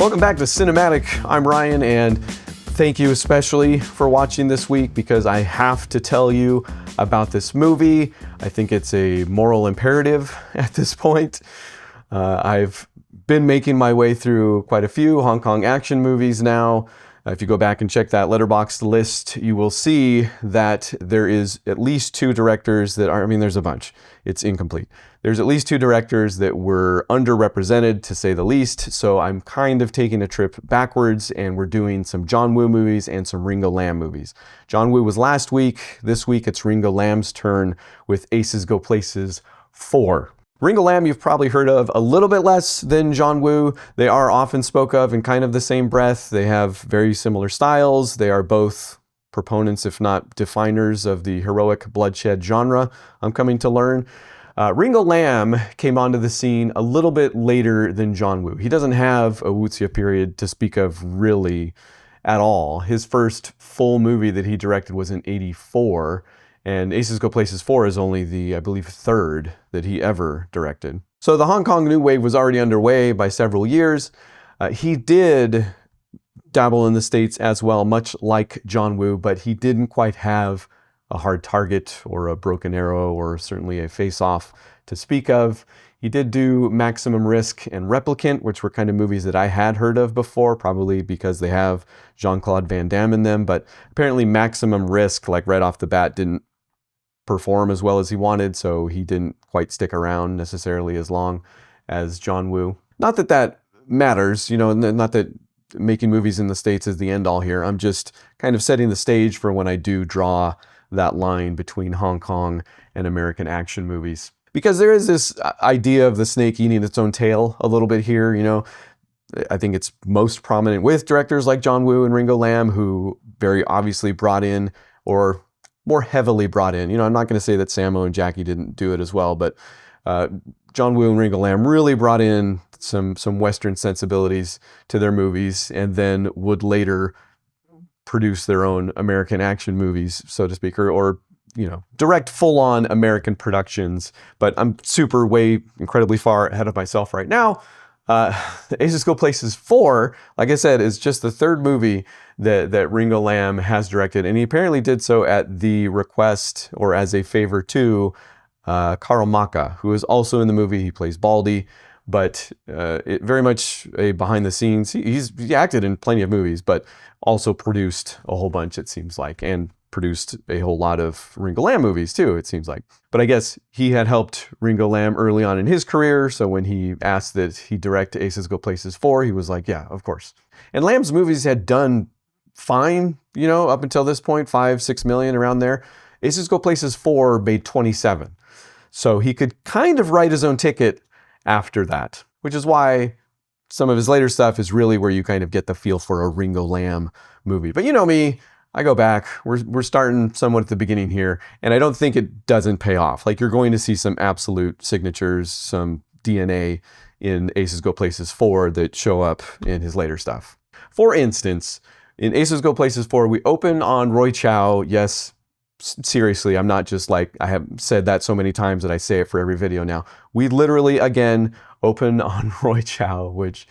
Welcome back to Cinematic. I'm Ryan, and thank you especially for watching this week because I have to tell you about this movie. I think it's a moral imperative at this point. I've been making my way through quite a few Hong Kong action movies now. If you go back and check that Letterboxd list, you will see that there is at least two directors that are, there's a bunch. It's incomplete. There's at least two directors that were underrepresented, to say the least. So I'm kind of taking a trip backwards, and we're doing some John Woo movies and some Ringo Lam movies. John Woo was last week. This week it's Ringo Lam's turn with Aces Go Places 4. Ringo Lam you've probably heard of a little bit less than John Woo. They are often spoke of in kind of the same breath. They have very similar styles. They are both proponents, if not definers, of the heroic bloodshed genre, I'm coming to learn. Ringo Lam came onto the scene a little bit later than John Woo. He doesn't have a wuxia period to speak of really at all. His first full movie that he directed was in '84. And Aces Go Places 4 is only the, I believe, third that he ever directed. So the Hong Kong New Wave was already underway by several years. He did dabble in the States as well, much like John Woo, but he didn't quite have a hard target or a broken arrow or certainly a face-off to speak of. He did do Maximum Risk and Replicant, which were kind of movies that I had heard of before, probably because they have Jean-Claude Van Damme in them. But apparently Maximum Risk, like right off the bat, didn't perform as well as he wanted, so he didn't quite stick around necessarily as long as John Woo. Not that that matters, not that making movies in the States is the end all here. I'm just kind of setting the stage for when I do draw that line between Hong Kong and American action movies. Because there is this idea of the snake eating its own tail a little bit here, I think it's most prominent with directors like John Woo and Ringo Lam, who very obviously brought in, or more heavily brought in. I'm not going to say that Sammo and Jackie didn't do it as well, but John Woo and Ringo Lam really brought in some Western sensibilities to their movies, and then would later produce their own American action movies, so to speak, or direct full-on American productions. But I'm incredibly far ahead of myself right now. Aces Go Places 4, like I said, is just the third movie that Ringo Lam has directed, and he apparently did so at the request or as a favor to Carl Maka, who is also in the movie. He plays Baldy, but very much a behind the scenes. He acted in plenty of movies, but also produced a whole bunch, it seems like, and produced a whole lot of Ringo Lam movies too, it seems like. But I guess he had helped Ringo Lam early on in his career, so when he asked that he direct Aces Go Places 4, he was like, yeah, of course. And Lam's movies had done fine, up until this point, 5-6 million, around there. Aces Go Places 4 made 27. So he could kind of write his own ticket after that, which is why some of his later stuff is really where you kind of get the feel for a Ringo Lam movie. But you know me, I go back, we're starting somewhat at the beginning here, and I don't think it doesn't pay off. Like, you're going to see some absolute signatures, some DNA in Aces Go Places 4 that show up in his later stuff. For instance, in Aces Go Places 4, we open on Roy Chow. Yes, seriously, I'm not just like, I have said that so many times that I say it for every video now. We literally, again, open on Roy Chow, which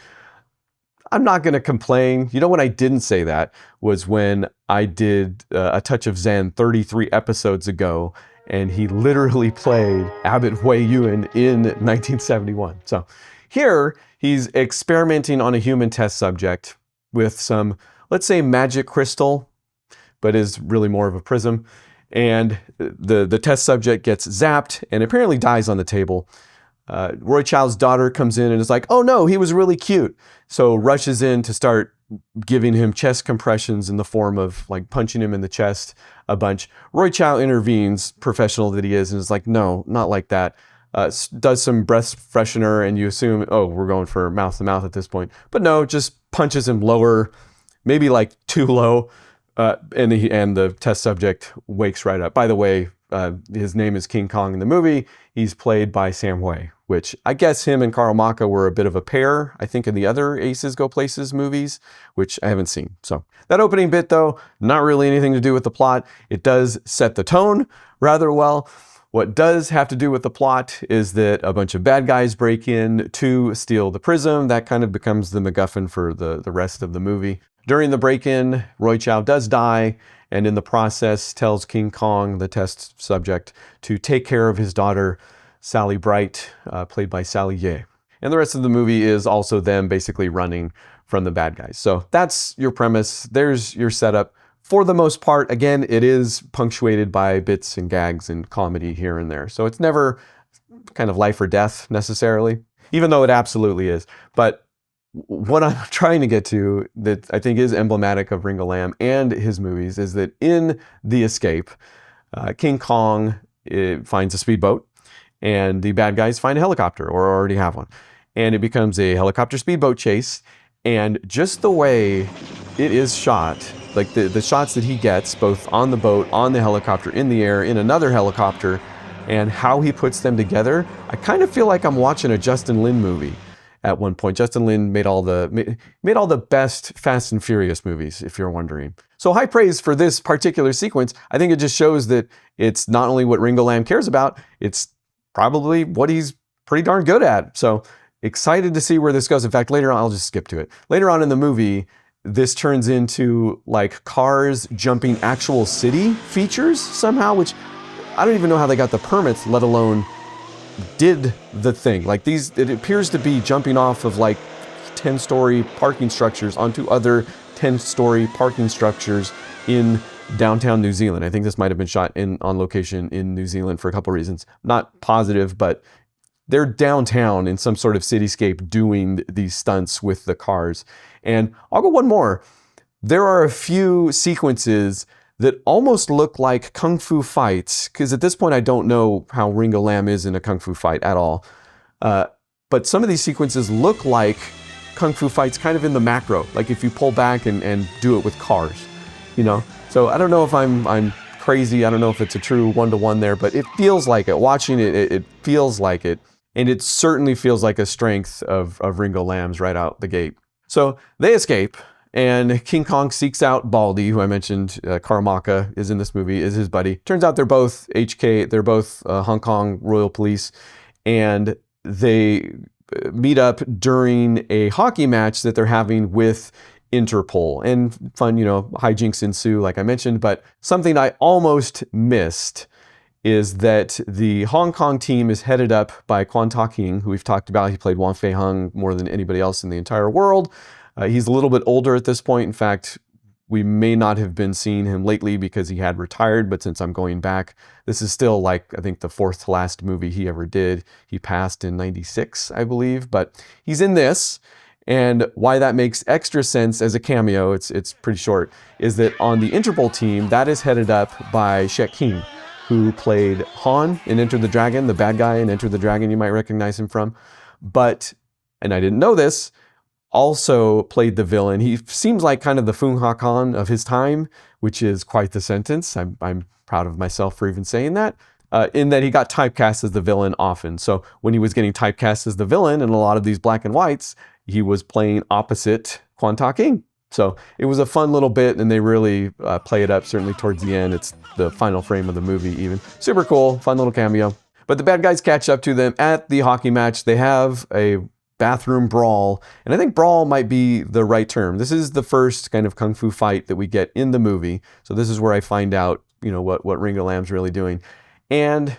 I'm not going to complain. When I didn't say that was when I did A Touch of Zen 33 episodes ago, and he literally played Abbott Hui Yuen in 1971. So here, he's experimenting on a human test subject with some, let's say, magic crystal, but is really more of a prism. And the test subject gets zapped and apparently dies on the table. Roy Chow's daughter comes in and is like, oh no, he was really cute. So rushes in to start giving him chest compressions in the form of like punching him in the chest a bunch. Roy Chow intervenes, professional that he is, and is like, no, not like that. Does some breath freshener, and you assume, oh, we're going for mouth to mouth at this point. But no, just punches him lower, maybe like too low. And the test subject wakes right up. By the way, his name is King Kong in the movie. He's played by Sam Hui, which I guess him and Carl Maka were a bit of a pair, I think, in the other Aces Go Places movies, which I haven't seen. So that opening bit, though, not really anything to do with the plot. It does set the tone rather well. What does have to do with the plot is that a bunch of bad guys break in to steal the prism. That kind of becomes the MacGuffin for the rest of the movie. During the break-in, Roy Chow does die, and in the process tells King Kong, the test subject, to take care of his daughter, Sally Bright, played by Sally Ye. And the rest of the movie is also them basically running from the bad guys. So that's your premise. There's your setup. For the most part, again, it is punctuated by bits and gags and comedy here and there. So it's never kind of life or death necessarily, even though it absolutely is. But what I'm trying to get to that I think is emblematic of Ringo Lam and his movies is that in The Escape, King Kong finds a speedboat and the bad guys find a helicopter or already have one. And it becomes a helicopter speedboat chase. And just the way it is shot, like the shots that he gets, both on the boat, on the helicopter, in the air, in another helicopter, and how he puts them together, I kind of feel like I'm watching a Justin Lin movie at one point. Justin Lin made all the best Fast and Furious movies, if you're wondering. So high praise for this particular sequence. I think it just shows that it's not only what Ringo Lam cares about, it's probably what he's pretty darn good at. So excited to see where this goes. In fact, later on, I'll just skip to it. Later on in the movie, this turns into like cars jumping actual city features somehow, which I don't even know how they got the permits, let alone did the thing. Like it appears to be jumping off of like 10-story parking structures onto other 10-story parking structures in downtown New Zealand. I think this might have been shot on location in New Zealand for a couple reasons. Not positive, but they're downtown in some sort of cityscape doing these stunts with the cars. And I'll go one more. There are a few sequences that almost look like kung fu fights, because at this point I don't know how Ringo Lam is in a kung fu fight at all. But some of these sequences look like kung fu fights kind of in the macro, like if you pull back and do it with cars, you know? So I don't know if I'm crazy. I don't know if it's a true one-to-one there, but it feels like it. Watching it, it feels like it. And it certainly feels like a strength of Ringo Lam's right out the gate. So they escape, and King Kong seeks out Baldy, who I mentioned, Karamaka is in this movie, is his buddy. Turns out they're both Hong Kong Royal Police, and they meet up during a hockey match that they're having with Interpol. And fun, hijinks ensue, like I mentioned, but something I almost missed is that the Hong Kong team is headed up by Quan Ta-King, who we've talked about. He played Wong Fei-hung more than anybody else in the entire world. He's a little bit older at this point. In fact, we may not have been seeing him lately because he had retired, but since I'm going back, this is still like, I think the fourth to last movie he ever did. He passed in 96, I believe, but he's in this. And why that makes extra sense as a cameo, it's pretty short, is that on the Interpol team, that is headed up by Shek King, who played Han in Enter the Dragon, the bad guy in Enter the Dragon you might recognize him from. But, and I didn't know this, also played the villain. He seems like kind of the Fung Ha Khan of his time, which is quite the sentence. I'm proud of myself for even saying that. In that he got typecast as the villain often. So when he was getting typecast as the villain in a lot of these black and whites, he was playing opposite Quan Ta-King. So it was a fun little bit, and they really play it up, certainly towards the end. It's the final frame of the movie even. Super cool, fun little cameo. But the bad guys catch up to them at the hockey match. They have a bathroom brawl, and I think brawl might be the right term. This is the first kind of kung fu fight that we get in the movie. So this is where I find out, what Ringo Lam's really doing. And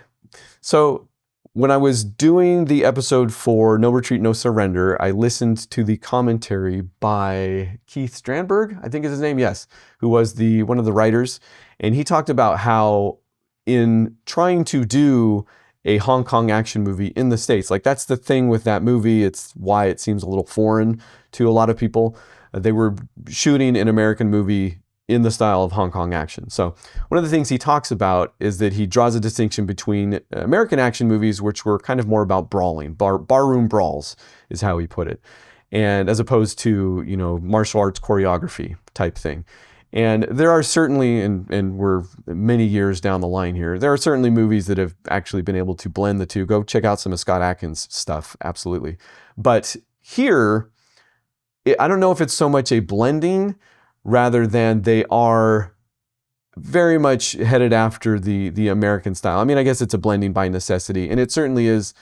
so when I was doing the episode for No Retreat, No Surrender, I listened to the commentary by Keith Strandberg, I think is his name, yes, who was one of the writers. And he talked about how in trying to do a Hong Kong action movie in the States, like that's the thing with that movie, it's why it seems a little foreign to a lot of people. They were shooting an American movie in the style of Hong Kong action. So one of the things he talks about is that he draws a distinction between American action movies, which were kind of more about brawling, barroom brawls is how he put it, and as opposed to, martial arts choreography type thing. And there are certainly, and we're many years down the line here, there are certainly movies that have actually been able to blend the two. Go check out some of Scott Adkins' stuff, absolutely. But here, I don't know if it's so much a blending rather than they are very much headed after the American style. I mean, I guess it's a blending by necessity, and it certainly is.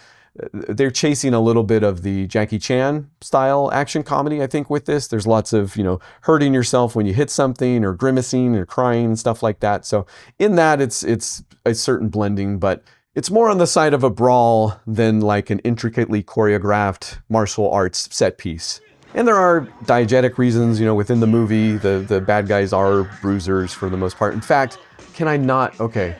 They're chasing a little bit of the Jackie Chan style action comedy, I think, with this. There's lots of, hurting yourself when you hit something, or grimacing or crying and stuff like that. So in that, it's a certain blending, but it's more on the side of a brawl than like an intricately choreographed martial arts set piece. And there are diegetic reasons, within the movie. The bad guys are bruisers for the most part. In fact, can I not? Okay.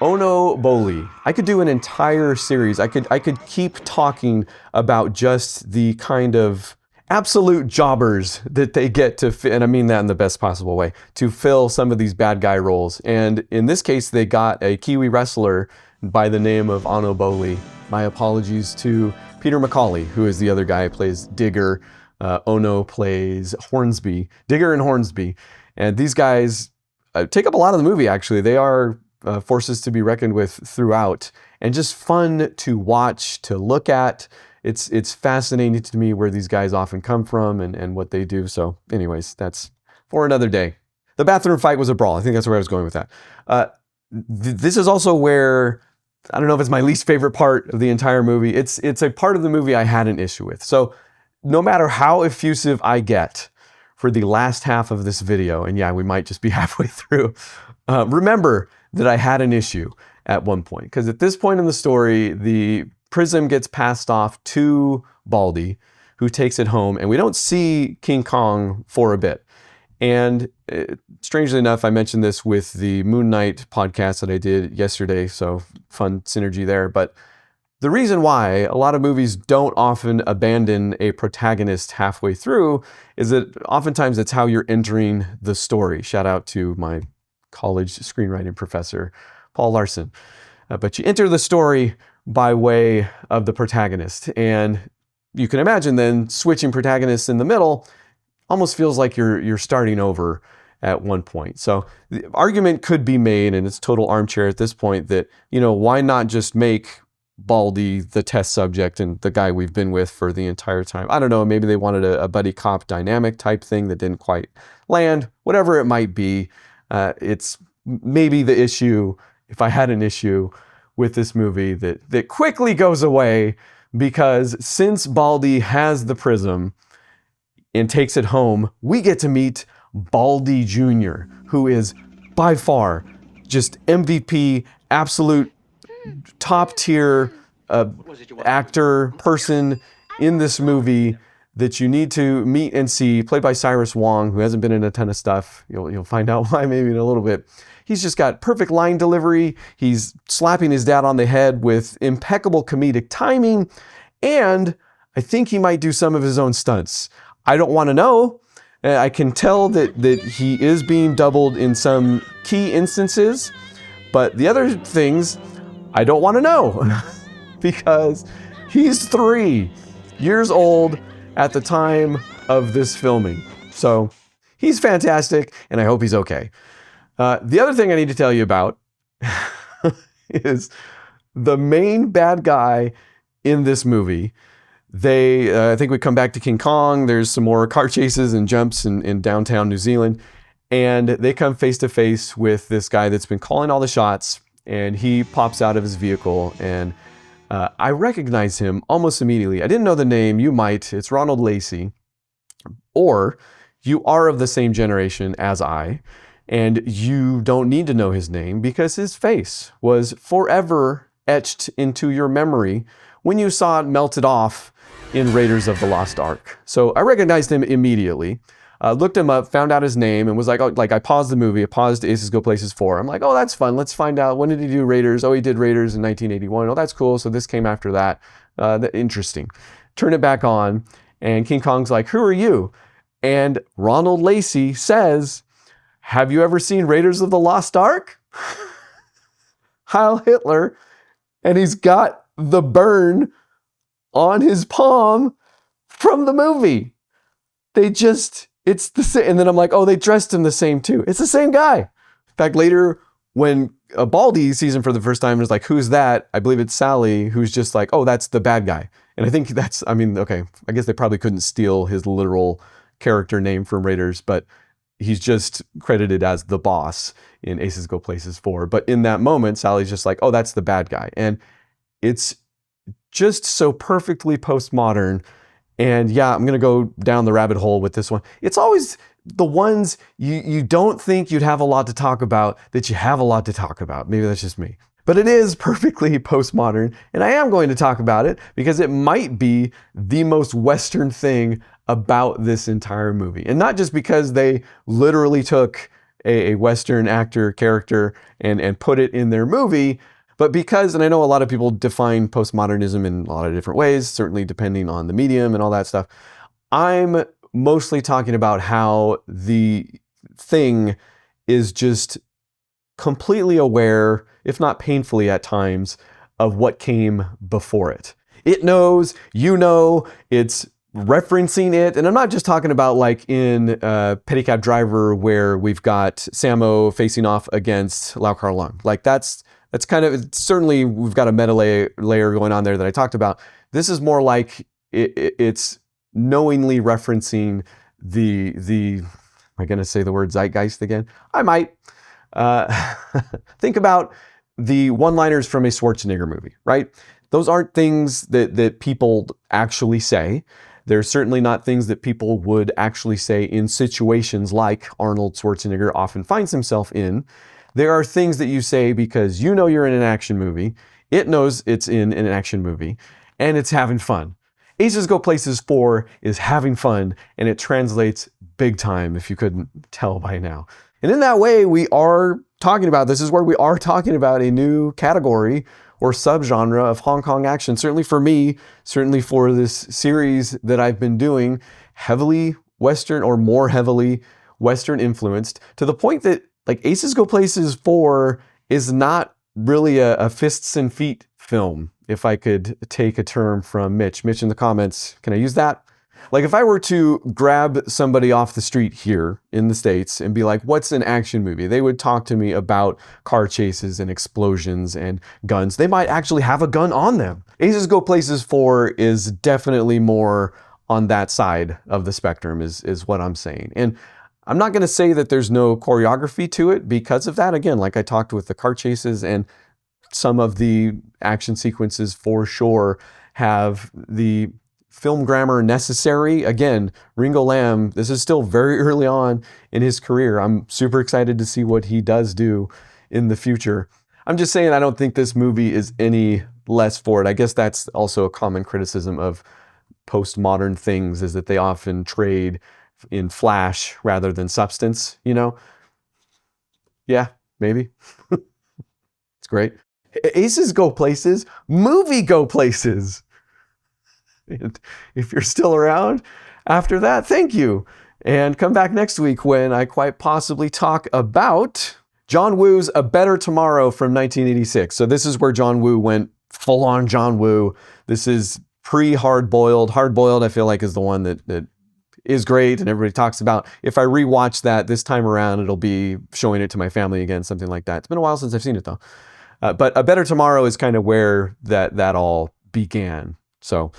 Ono Boli. I could do an entire series. I could keep talking about just the kind of absolute jobbers that they get to, and I mean that in the best possible way, to fill some of these bad guy roles. And in this case, they got a Kiwi wrestler by the name of Ono Boli. My apologies to Peter McCauley, who is the other guy who plays Digger. Ono plays Hornsby, Digger and Hornsby. And these guys take up a lot of the movie, actually. They are forces to be reckoned with throughout, and just fun to watch, to look at. It's fascinating to me where these guys often come from and what they do. So anyways, that's for another day. The bathroom fight was a brawl. I think that's where I was going with that. This is also where, I don't know if it's my least favorite part of the entire movie. It's a part of the movie I had an issue with. So no matter how effusive I get for the last half of this video, and yeah, we might just be halfway through, remember that I had an issue at one point. Because at this point in the story, the prism gets passed off to Baldy, who takes it home, and we don't see King Kong for a bit. And strangely enough, I mentioned this with the Moon Knight podcast that I did yesterday, so fun synergy there. But the reason why a lot of movies don't often abandon a protagonist halfway through is that oftentimes it's how you're entering the story. Shout out to my college screenwriting professor, Paul Larson. But you enter the story by way of the protagonist. And you can imagine then switching protagonists in the middle almost feels like you're starting over at one point. So the argument could be made, and it's total armchair at this point, that, why not just make Baldy the test subject and the guy we've been with for the entire time? I don't know, maybe they wanted a buddy cop dynamic type thing that didn't quite land, whatever it might be. It's maybe the issue, if I had an issue with this movie, that quickly goes away, because since Baldy has the prism and takes it home, we get to meet Baldy Jr., who is by far just MVP, absolute top tier actor, person in this movie that you need to meet and see, played by Cyrus Wong, who hasn't been in a ton of stuff. You'll find out why maybe in a little bit. He's just got perfect line delivery. He's slapping his dad on the head with impeccable comedic timing, and I think he might do some of his own stunts. I don't want to know. I can tell that he is being doubled in some key instances, but the other things I don't want to know because he's 3 years old at the time of this filming. So he's fantastic, and I hope he's okay. The other thing I need to tell you about is the main bad guy in this movie. I think we come back to King Kong. There's some more car chases and jumps in downtown New Zealand. And they come face to face with this guy that's been calling all the shots. And he pops out of his vehicle. And I recognize him almost immediately. I didn't know the name. You might. It's Ronald Lacey. Or you are of the same generation as I. And you don't need to know his name because his face was forever etched into your memory when you saw it melted off in Raiders of the Lost Ark. So I recognized him immediately, looked him up, found out his name, and was like, I paused the movie, I paused Aces Go Places 4. I'm like, oh, that's fun. Let's find out. When did he do Raiders? Oh, he did Raiders in 1981. Oh, that's cool. So this came after that. Interesting. Turn it back on, and King Kong's like, who are you? And Ronald Lacey says, have you ever seen Raiders of the Lost Ark? Heil Hitler. And he's got the burn on his palm from the movie. It's the same. And then I'm like, oh, they dressed him the same too. It's the same guy. In fact, later when Baldy sees him for the first time and is like, who's that? I believe it's Sally, who's just like, oh, that's the bad guy. And I think okay, I guess they probably couldn't steal his literal character name from Raiders, but he's just credited as the boss in Aces Go Places 4. But in that moment, Sally's just like, oh, that's the bad guy. And it's just so perfectly postmodern. And yeah, I'm going to go down the rabbit hole with this one. It's always the ones you don't think you'd have a lot to talk about that you have a lot to talk about. Maybe that's just me. But it is perfectly postmodern, and I am going to talk about it because it might be the most Western thing about this entire movie. And not just because they literally took a Western actor character and put it in their movie, but because, and I know a lot of people define postmodernism in a lot of different ways, certainly depending on the medium and all that stuff. I'm mostly talking about how the thing is just completely aware, if not painfully at times, of what came before it. It knows, you know, it's referencing it. And I'm not just talking about like in Pedicab Driver where we've got Sammo facing off against Lau Kar Lung. Like that's kind of, certainly we've got a meta layer going on there that I talked about. This is more like it's knowingly referencing the am I going to say the word zeitgeist again? I might. Think about the one-liners from a Schwarzenegger movie, right? Those aren't things that people actually say. They're certainly not things that people would actually say in situations like Arnold Schwarzenegger often finds himself in. There are things that you say because you know you're in an action movie, it knows it's in an action movie, and it's having fun. Aces Go Places 4 is having fun, and it translates big time if you couldn't tell by now. And in that way, we are talking about, this is where we are talking about a new category or subgenre of Hong Kong action. Certainly for me, certainly for this series that I've been doing, heavily Western or more heavily Western influenced, to the point that like Aces Go Places 4 is not really a fists and feet film, if I could take a term from Mitch. Mitch in the comments, can I use that? Like if I were to grab somebody off the street here in the States and be like, what's an action movie? They would talk to me about car chases and explosions and guns. They might actually have a gun on them. Aces Go Places 4 is definitely more on that side of the spectrum is what I'm saying. And I'm not going to say that there's no choreography to it because of that. Again, like I talked with the car chases, and some of the action sequences for sure have the film grammar necessary. Again, Ringo Lam, this is still very early on in his career. I'm super excited to see what he does do in the future. I'm just saying I don't think this movie is any less for it. I guess that's also a common criticism of postmodern things, is that they often trade in flash rather than substance, you know? Yeah, maybe. It's great. Aces Go Places, movie go places. And if you're still around after that, thank you. And come back next week when I quite possibly talk about John Woo's A Better Tomorrow from 1986. So this is where John Woo went full on John Woo. This is pre-Hard-Boiled. Hard-Boiled, I feel like, is the one that is great and everybody talks about. If I rewatch that this time around, it'll be showing it to my family again, something like that. It's been a while since I've seen it though. But A Better Tomorrow is kind of where that all began. So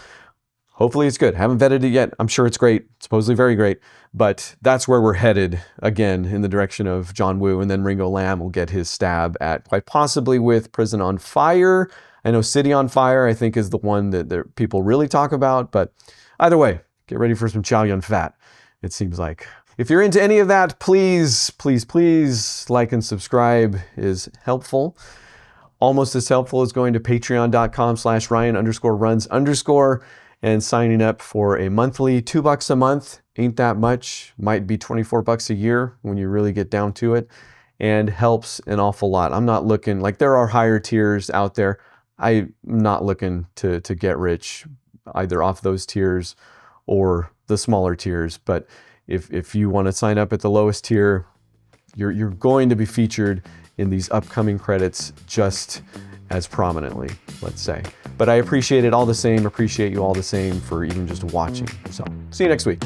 hopefully it's good. Haven't vetted it yet. I'm sure it's great. Supposedly very great. But that's where we're headed again, in the direction of John Woo. And then Ringo Lam will get his stab at, quite possibly with Prison on Fire. I know City on Fire, I think, is the one that people really talk about. But either way, get ready for some Chow Yun Fat, it seems like. If you're into any of that, please, please, please like and subscribe is helpful. Almost as helpful as going to patreon.com/Ryan_runs_ and signing up for a monthly $2 a month. Ain't that much. Might be $24 a year when you really get down to it, and helps an awful lot. I'm not looking, like, there are higher tiers out there. I'm not looking to get rich either off those tiers or the smaller tiers. But if you want to sign up at the lowest tier, you're going to be featured in these upcoming credits just as prominently, let's say. But I appreciate it all the same, appreciate you all the same for even just watching. So, see you next week.